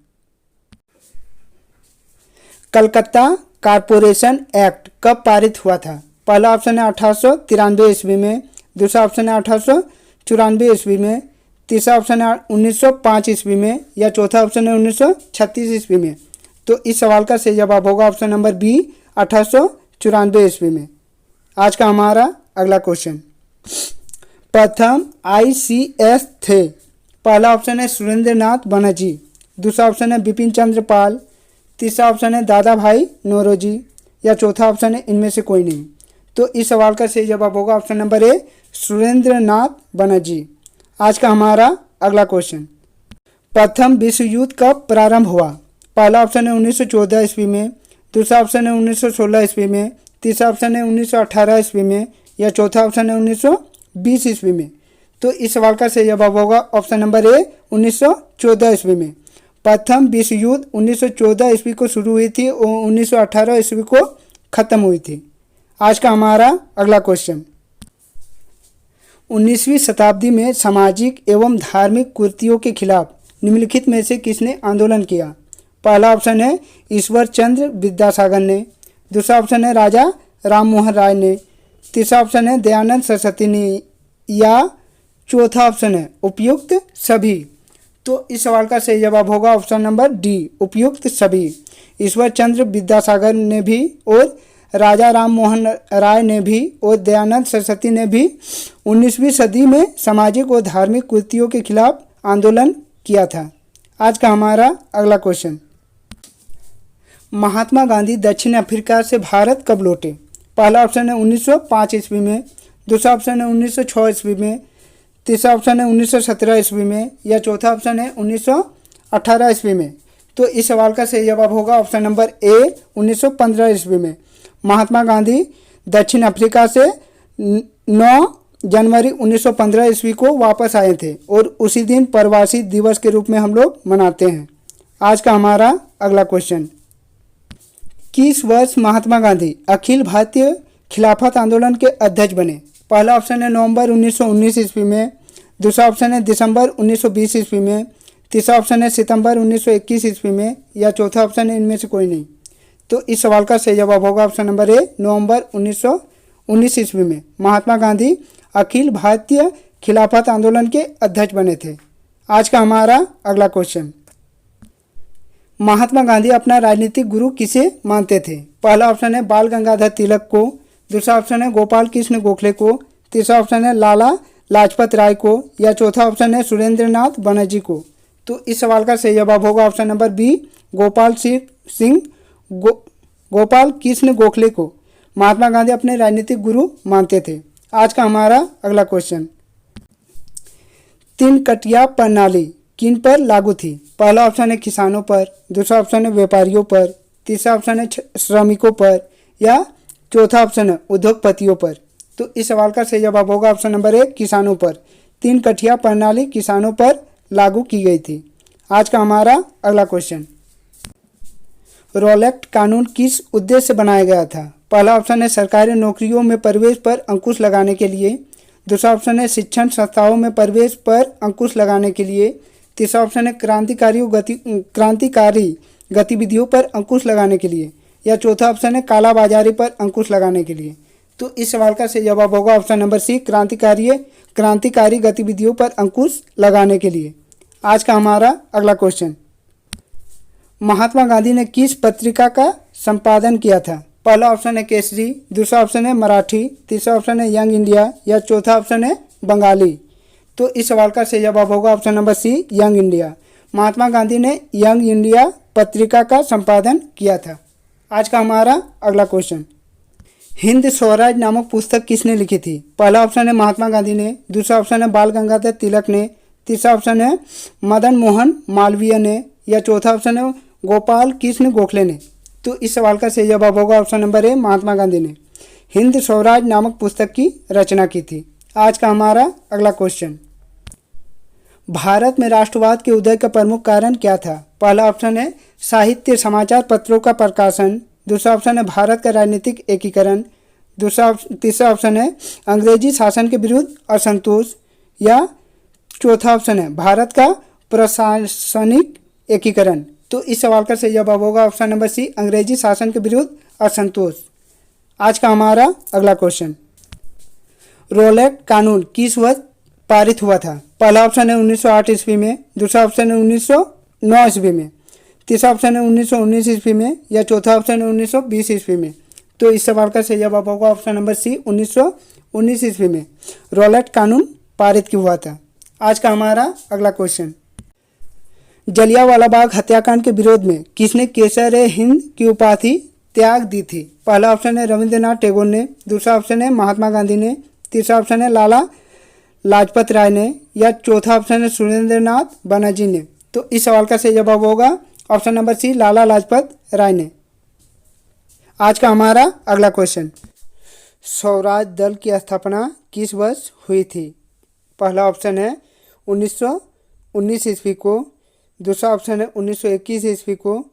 कलकत्ता कारपोरेशन एक्ट कब पारित हुआ था? पहला ऑप्शन है 1893 ईस्वी में, दूसरा ऑप्शन है 1894 ईस्वी में, तीसरा ऑप्शन है 1905 ईस्वी में, या चौथा ऑप्शन है 1936 ईस्वी में। तो इस सवाल का सही जवाब होगा ऑप्शन नंबर बी, 1894 ईस्वी में। आज का हमारा अगला क्वेश्चन, प्रथम ICS थे? पहला ऑप्शन है सुरेंद्र नाथ बनर्जी, दूसरा ऑप्शन है बिपिन चंद्र पाल, तीसरा ऑप्शन है दादा भाई नौरोजी, या चौथा ऑप्शन है इनमें से कोई नहीं। तो इस सवाल का सही जवाब होगा ऑप्शन नंबर ए, सुरेंद्र नाथ बनर्जी। आज का हमारा अगला क्वेश्चन, प्रथम विश्व युद्ध कब प्रारंभ हुआ? पहला ऑप्शन है 1914 ईस्वी में, दूसरा ऑप्शन है 1916 ईस्वी में, तीसरा ऑप्शन है 1918 ईस्वी में, या चौथा ऑप्शन है 1920 ईस्वी में। तो इस सवाल का सही जवाब होगा ऑप्शन नंबर ए, 1914 ईस्वी में। प्रथम विश्व युद्ध 1914 ईस्वी को शुरू हुई थी और 1918 ईस्वी को खत्म हुई थी। आज का हमारा अगला क्वेश्चन, 19वीं शताब्दी में सामाजिक एवं धार्मिक कुरीतियों के खिलाफ निम्नलिखित में से किसने आंदोलन किया? पहला ऑप्शन है ईश्वर चंद्र विद्यासागर ने, दूसरा ऑप्शन है राजा राम मोहन राय ने, तीसरा ऑप्शन है दयानंद सरस्वती ने, या चौथा ऑप्शन है उपयुक्त सभी। तो इस सवाल का सही जवाब होगा ऑप्शन नंबर डी, उपयुक्त सभी। ईश्वर चंद्र विद्यासागर ने भी और राजा राम मोहन राय ने भी और दयानंद सरस्वती ने भी 19वीं सदी में सामाजिक और धार्मिक कुरीतियों के खिलाफ आंदोलन किया था। आज का हमारा अगला क्वेश्चन, महात्मा गांधी दक्षिण अफ्रीका से भारत कब लौटे? पहला ऑप्शन है 1905 ईस्वी में, दूसरा ऑप्शन है 1906 ईस्वी में, तीसरा ऑप्शन है 1917 ईस्वी में, या चौथा ऑप्शन है 1918 ईस्वी में। तो इस सवाल का सही जवाब होगा ऑप्शन नंबर ए, 1915 ईस्वी में। महात्मा गांधी दक्षिण अफ्रीका से 9 जनवरी 1915 ईस्वी को वापस आए थे और उसी दिन प्रवासी दिवस के रूप में हम लोग मनाते हैं। आज का हमारा अगला क्वेश्चन, किस वर्ष महात्मा गांधी अखिल भारतीय खिलाफत आंदोलन के अध्यक्ष बने? पहला ऑप्शन है नवंबर 1919 ईस्वी में, दूसरा ऑप्शन है दिसंबर 1920 ईस्वी में, तीसरा ऑप्शन है सितंबर 1921 ईस्वी में, या चौथा ऑप्शन है इनमें से कोई नहीं। तो इस सवाल का सही जवाब होगा ऑप्शन नंबर ए, नवंबर 1919 ईस्वी में महात्मा गांधी अखिल भारतीय खिलाफत आंदोलन के अध्यक्ष बने थे। आज का हमारा अगला क्वेश्चन, महात्मा गांधी अपना राजनीतिक गुरु किसे मानते थे? पहला ऑप्शन है बाल गंगाधर तिलक को, दूसरा ऑप्शन है गोपाल कृष्ण गोखले को, तीसरा ऑप्शन है लाला लाजपत राय को, या चौथा ऑप्शन है सुरेंद्रनाथ बनर्जी को। तो इस सवाल का सही जवाब होगा option number B, Gopal Krishna Gokhale को महात्मा गांधी अपने राजनीतिक गुरु मानते थे। आज का हमारा अगला क्वेश्चन, तीन कटिया प्रणाली किन पर लागू थी? पहला ऑप्शन है किसानों पर, दूसरा ऑप्शन है व्यापारियों पर, तीसरा ऑप्शन है श्रमिकों पर, या चौथा ऑप्शन है उद्योगपतियों पर। तो इस सवाल का सही जवाब होगा ऑप्शन नंबर ए, किसानों पर। तीन कटिया प्रणाली किसानों पर लागू की गई थी। आज का हमारा अगला क्वेश्चन, रॉलेट कानून किस उद्देश्य से बनाया गया था? पहला ऑप्शन है सरकारी नौकरियों में प्रवेश पर अंकुश लगाने के लिए, दूसरा ऑप्शन है शिक्षण संस्थाओं में प्रवेश पर अंकुश लगाने के लिए, तीसरा ऑप्शन है क्रांतिकारी गतिविधियों पर अंकुश लगाने के लिए, या चौथा ऑप्शन है कालाबाजारी पर अंकुश लगाने के लिए। तो इस सवाल का सही जवाब होगा ऑप्शन नंबर सी, क्रांतिकारी गतिविधियों पर अंकुश लगाने के लिए। आज का हमारा अगला क्वेश्चन, महात्मा गांधी ने किस पत्रिका का संपादन किया था? पहला ऑप्शन है केसरी, दूसरा ऑप्शन है मराठी, तीसरा ऑप्शन है यंग इंडिया, या चौथा ऑप्शन है बंगाली। तो इस सवाल का सही जवाब होगा option number C, young India. Mahatma Gandhi ने यंग इंडिया पत्रिका का संपादन किया था। आज का हमारा अगला क्वेश्चन, हिंद स्वराज नामक पुस्तक किसने लिखी थी? पहला ऑप्शन है महात्मा गांधी ने, दूसरा ऑप्शन है बाल गंगाधर तिलक ने, तीसरा ऑप्शन है मदन मोहन मालवीय ने, या चौथा ऑप्शन है गोपाल कृष्ण गोखले ने। तो इस सवाल का सही जवाब होगा ऑप्शन नंबर ए, महात्मा गांधी ने हिंद स्वराज नामक पुस्तक की रचना की थी। आज का हमारा अगला क्वेश्चन, भारत में राष्ट्रवाद के उदय का प्रमुख कारण क्या था? पहला ऑप्शन है साहित्य समाचार पत्रों का प्रकाशन, दूसरा ऑप्शन है भारत का राजनीतिक एकीकरण, तीसरा ऑप्शन है अंग्रेजी शासन के विरुद्ध असंतोष, या चौथा ऑप्शन है भारत का प्रशासनिक एकीकरण। तो इस सवाल का सही जवाब होगा ऑप्शन नंबर सी, अंग्रेजी शासन के विरुद्ध असंतोष। आज का हमारा अगला क्वेश्चन, रॉलेट कानून किस वर्ष पारित हुआ था? पहला ऑप्शन है 1908 ईस्वी में, दूसरा ऑप्शन है 1909 ईस्वी में, तीसरा ऑप्शन है 1919 ईस्वी में, या चौथा ऑप्शन है 1920 ईस्वी में। तो इस सवाल का सही जवाब होगा ऑप्शन नंबर सी, 1919 ईस्वी में रॉलेट कानून पारित हुआ था। आज का हमारा अगला क्वेश्चन, जलियांवाला बाग हत्याकांड के विरोध में किसने केसर-ए-हिंद की उपाधि त्याग दी थी? पहला ऑप्शन है रविंद्रनाथ टैगोर ने, दूसरा ऑप्शन है महात्मा गांधी ने, तीसरा ऑप्शन है लाला लाजपत राय ने, या चौथा ऑप्शन है सुरेंद्रनाथ बनर्जी ने। तो इस सवाल का सही जवाब होगा ऑप्शन नंबर सी, लाला लाजपत राय ने। आज का हमारा अगला क्वेश्चन, स्वराज दल की स्थापना किस वर्ष हुई थी? पहला ऑप्शन है 1919 ईस्वी को, दूसरा ऑप्शन है 1921 ईस्वी को,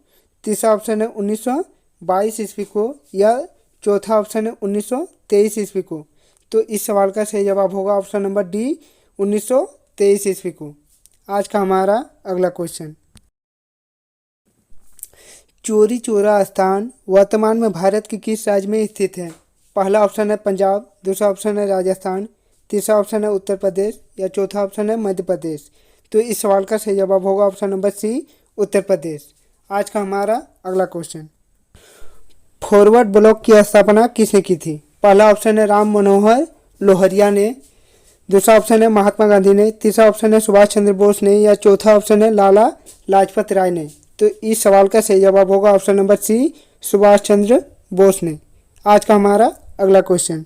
तीसरा ऑप्शन है 1922 ईस्वी को, या चौथा ऑप्शन है 1923 ईस्वी को। तो इस सवाल का सही जवाब होगा ऑप्शन नंबर डी, 1923 ईस्वी को। आज का हमारा अगला क्वेश्चन, चौरी चौरा स्थान वर्तमान में भारत के किस राज्य में स्थित है? पहला ऑप्शन है पंजाब, दूसरा ऑप्शन है राजस्थान, तीसरा ऑप्शन है उत्तर प्रदेश, या चौथा ऑप्शन है मध्य प्रदेश। तो इस सवाल का सही जवाब होगा ऑप्शन नंबर सी, उत्तर प्रदेश। आज का हमारा अगला क्वेश्चन, फॉरवर्ड ब्लॉक की स्थापना किसने की थी? पहला ऑप्शन है राम मनोहर लोहिया ने, दूसरा ऑप्शन है महात्मा गांधी ने, तीसरा ऑप्शन है सुभाष चंद्र बोस ने, या चौथा ऑप्शन है लाला लाजपत राय ने। तो इस सवाल का सही जवाब होगा ऑप्शन नंबर सी, सुभाष चंद्र बोस ने। आज का हमारा अगला क्वेश्चन,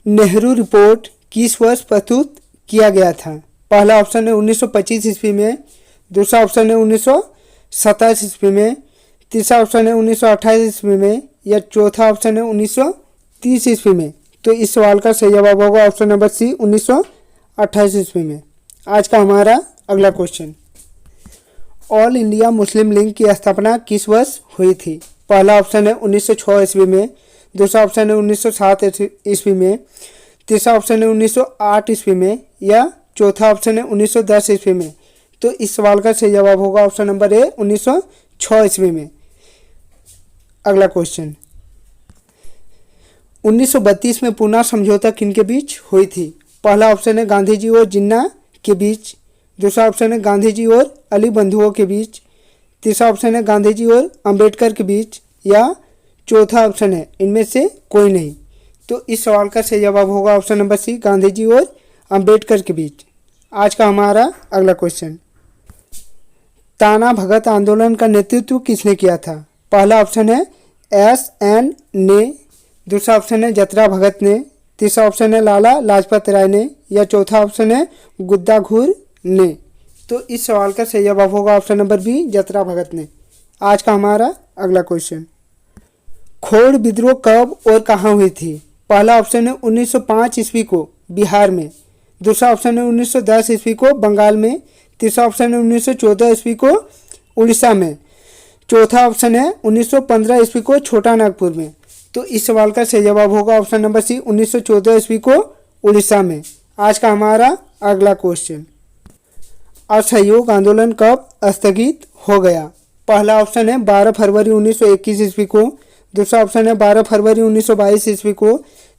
नेहरू रिपोर्ट किस वर्ष प्रस्तुत किया गया था? पहला ऑप्शन है 1925 ईस्वी में, दूसरा ऑप्शन है 1927 ईस्वी में, तीसरा ऑप्शन है 1928 ईस्वी में, या चौथा ऑप्शन है 1930 ईस्वी में। तो इस सवाल का सही जवाब होगा ऑप्शन नंबर सी, 1928 ईस्वी में। आज का हमारा अगला question, all India Muslim league की स्थापना किस वर्ष हुई थी? पहला ऑप्शन है 1906 ईस्वी में, दूसरा ऑप्शन है 1907 ईस्वी में, तीसरा ऑप्शन है 1908 ईस्वी में, या चौथा ऑप्शन है 1910 ईस्वी में। तो इस सवाल का सही जवाब होगा ऑप्शन नंबर ए, 1906 ईस्वी में। अगला क्वेश्चन, 1932 में पूना समझौता किनके बीच हुई थी? पहला ऑप्शन है गांधी जी और जिन्ना के बीच, दूसरा ऑप्शन है गांधी जी और अली बंधुओं के बीच, तीसरा ऑप्शन है गांधी जी और अंबेडकर के बीच, या चौथा ऑप्शन है इनमें से कोई नहीं। तो इस सवाल का सही जवाब होगा ऑप्शन नंबर सी, गांधी जी और अंबेडकर के बीच। आज का हमारा अगला क्वेश्चन, ताना भगत आंदोलन का नेतृत्व किसने किया था? पहला ऑप्शन है S.N. ने, दूसरा ऑप्शन है जतरा भगत ने, तीसरा ऑप्शन है लाला लाजपत राय ने, या चौथा ऑप्शन है गुद्दा घूर ने। तो इस सवाल का सही जवाब होगा ऑप्शन नंबर बी, जतरा भगत ने। आज का हमारा अगला क्वेश्चन, खोड़ विद्रोह कब और कहाँ हुई थी? पहला ऑप्शन है 1905 ईस्वी को बिहार में, दूसरा ऑप्शन है 1910 ईस्वी को बंगाल में, तीसरा ऑप्शन है 1914 ईस्वी को उड़ीसा में, चौथा ऑप्शन है 1915 ईस्वी को छोटा नागपुर में। तो इस सवाल का सही जवाब होगा ऑप्शन नंबर सी, 1914 ईस्वी को उड़ीसा में। आज का हमारा अगला क्वेश्चन, असहयोग आंदोलन कब स्थगित हो गया? पहला ऑप्शन है 12 फरवरी 1921 ईस्वी को, दूसरा ऑप्शन है 12 फरवरी 1922 ईस्वी को,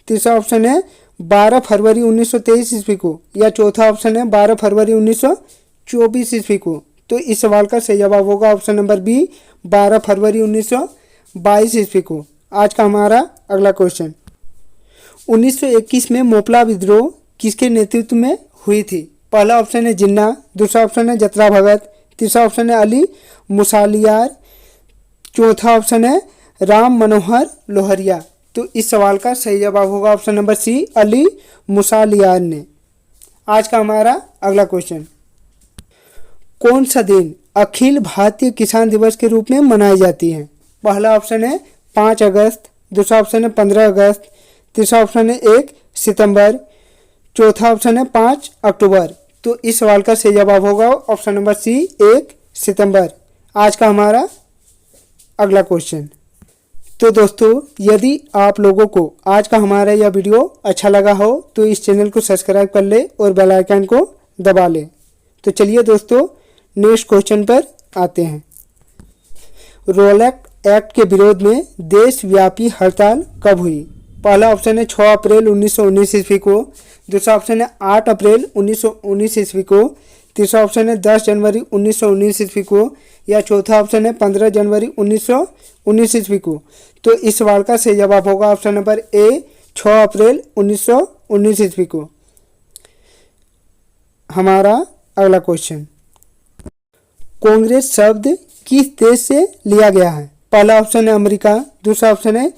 तीसरा ऑप्शन है 12 फरवरी 1923 ईस्वी को, या चौथा ऑप्शन है 12 फरवरी 1924 ईस्वी को। तो इस सवाल का सही जवाब होगा ऑप्शन नंबर बी, 12 फरवरी 1922 ईस्वी को। आज का हमारा अगला क्वेश्चन, 1921 में मोपला विद्रोह किसके नेतृत्व में हुई थी? पहला ऑप्शन है जिन्ना, दूसरा ऑप्शन है जतरा भगत, तीसरा ऑप्शन है अली मुसालियार, चौथा ऑप्शन है राम मनोहर लोहरिया। तो इस सवाल का सही जवाब होगा ऑप्शन नंबर सी, अली मुसालियार ने। आज का हमारा अगला क्वेश्चन, कौन सा दिन अखिल भारतीय किसान दिवस के रूप में मनाई जाती है? पहला ऑप्शन है 5 अगस्त, दूसरा ऑप्शन है 15 अगस्त, तीसरा ऑप्शन है 1 सितंबर, चौथा ऑप्शन है 5 अक्टूबर। तो इस सवाल का सही जवाब होगा ऑप्शन नंबर सी, 1 सितंबर। आज का हमारा अगला क्वेश्चन, तो दोस्तों यदि आप लोगों को आज का हमारा यह वीडियो अच्छा लगा हो तो इस चैनल को सब्सक्राइब कर ले और बेल आइकन को दबा ले। तो चलिए दोस्तों नेक्स्ट क्वेश्चन पर आते हैं। रोलैक एक्ट के विरोध में देशव्यापी हड़ताल कब हुई? पहला ऑप्शन है 6 अप्रैल 1919 ईस्वी को, दूसरा ऑप्शन है 8 अप्रैल 1919 ईस्वी को, तीसरा ऑप्शन है 10 जनवरी 1919 ईस्वी को, या चौथा ऑप्शन है 15 जनवरी 1919 ईस्वी को। तो इस सवाल का सही जवाब होगा ऑप्शन नंबर ए, 6 अप्रैल 1919 ईस्वी को। हमारा अगला क्वेश्चन, कांग्रेस शब्द किस देश से लिया गया है? पहला ऑप्शन है अमेरिका, दूसरा ऑप्शन है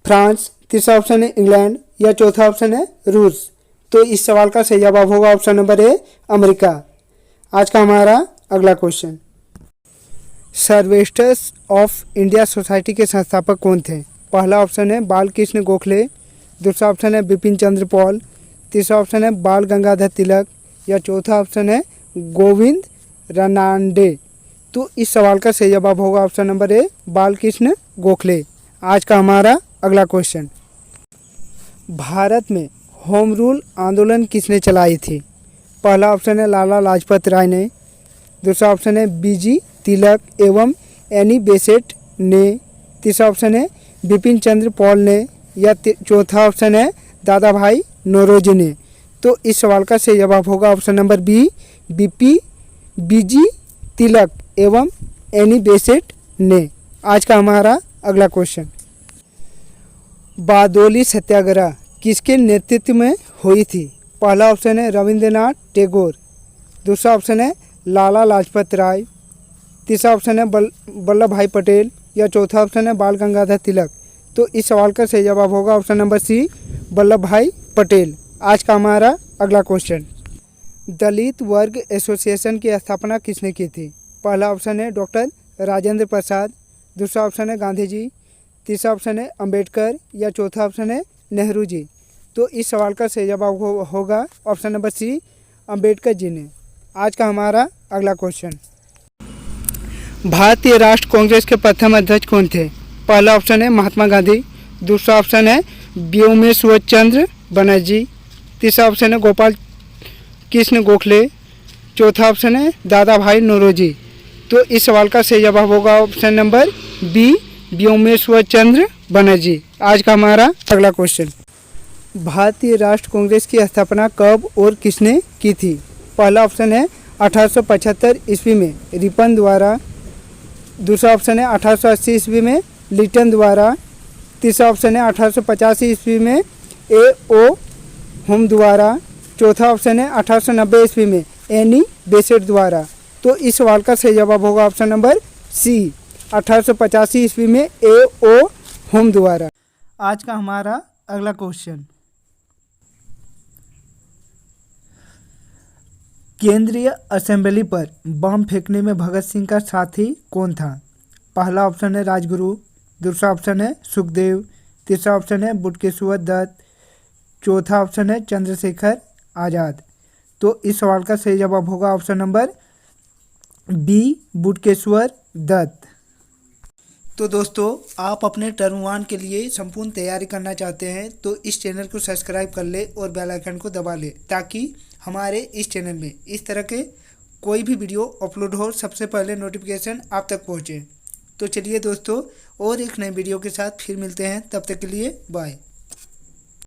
फ्रांस, तीसरा ऑप्शन है इंग्लैंड, या चौथा ऑप्शन है रूस। तो इस सवाल का सही जवाब होगा ऑप्शन नंबर ए, अमेरिका। आज का हमारा अगला क्वेश्चन, सर्वेस्टर्स ऑफ इंडिया सोसाइटी के संस्थापक कौन थे? पहला ऑप्शन है बाल कृष्ण गोखले, दूसरा ऑप्शन है बिपिन चंद्र पॉल, तीसरा ऑप्शन है बाल गंगाधर तिलक, या चौथा ऑप्शन है गोविंद रनांडे। तो इस सवाल का सही जवाब होगा ऑप्शन नंबर ए, बाल कृष्ण गोखले। आज का हमारा अगला क्वेश्चन, भारत में होम रूल आंदोलन किसने चलाई थी? पहला ऑप्शन है लाला लाजपत राय ने, दूसरा ऑप्शन है बीजी तिलक एवं एनी बेसेंट ने, तीसरा ऑप्शन है बिपिन चंद्र पॉल ने, या चौथा ऑप्शन है दादा भाई नौरोजी ने। तो इस सवाल का सही जवाब होगा ऑप्शन नंबर बी, बीजी तिलक एवं एनी बेसेंट ने। आज का हमारा अगला क्वेश्चन, बारडोली सत्याग्रह किसके नेतृत्व में हुई थी? पहला ऑप्शन है रविंद्रनाथ टैगोर, दूसरा ऑप्शन है लाला लाजपत राय, तीसरा ऑप्शन है वल्लभ भाई पटेल, या चौथा ऑप्शन है बाल गंगाधर तिलक। तो इस सवाल का सही जवाब होगा ऑप्शन नंबर सी, वल्लभ भाई पटेल। आज का हमारा अगला क्वेश्चन, दलित वर्ग एसोसिएशन की स्थापना किसने की थी? पहला ऑप्शन है डॉक्टर राजेंद्र प्रसाद, दूसरा ऑप्शन है गांधी जी, तीसरा ऑप्शन है अंबेडकर, या चौथा ऑप्शन है नेहरू जी। तो इस सवाल का सही जवाब होगा ऑप्शन नंबर सी, अंबेडकर जी ने। आज का हमारा अगला क्वेश्चन, भारतीय राष्ट्र कांग्रेस के प्रथम अध्यक्ष कौन थे? पहला ऑप्शन है महात्मा गांधी, दूसरा ऑप्शन है व्योमेश्वर चंद्र बनर्जी, तीसरा ऑप्शन है गोपाल कृष्ण गोखले, चौथा ऑप्शन है दादा भाई नौरोजी। तो इस सवाल का सही जवाब होगा ऑप्शन नंबर बी, व्योमेश्वर चंद्र बनर्जी। आज का हमारा अगला क्वेश्चन, भारतीय राष्ट्र कांग्रेस की स्थापना कब और किसने की थी? पहला ऑप्शन है 1875 ईस्वी में रिपन द्वारा, दूसरा ऑप्शन है 1880 ईस्वी में लिटन द्वारा। तीसरा ऑप्शन है 1885 ईस्वी में A.O. हुम द्वारा। चौथा ऑप्शन है 1890 ईस्वी में एनी बेसेट द्वारा। तो इस सवाल का सही जवाब होगा ऑप्शन नंबर सी, 1885 ईस्वी में A.O. हुम द्वारा। आज का हमारा अगला क्वेश्चन, केंद्रीय असेंबली पर बम फेंकने में भगत सिंह का साथी कौन था? पहला ऑप्शन है राजगुरु, दूसरा ऑप्शन है सुखदेव, तीसरा ऑप्शन है बटुकेश्वर दत्त, चौथा ऑप्शन है चंद्रशेखर आज़ाद। तो इस सवाल का सही जवाब होगा option number B, Batukeshwar Dutt. तो दोस्तों, आप अपने टर्म 1 के लिए संपूर्ण तैयारी करना चाहते हैं तो इस चैनल को सब्सक्राइब कर ले और बेल आइकन को दबा ले, ताकि हमारे इस चैनल में इस तरह के कोई भी वीडियो अपलोड हो सबसे पहले नोटिफिकेशन आप तक पहुंचे। तो चलिए दोस्तों, और एक नए वीडियो के साथ फिर मिलते हैं, तब तक के लिए बाय।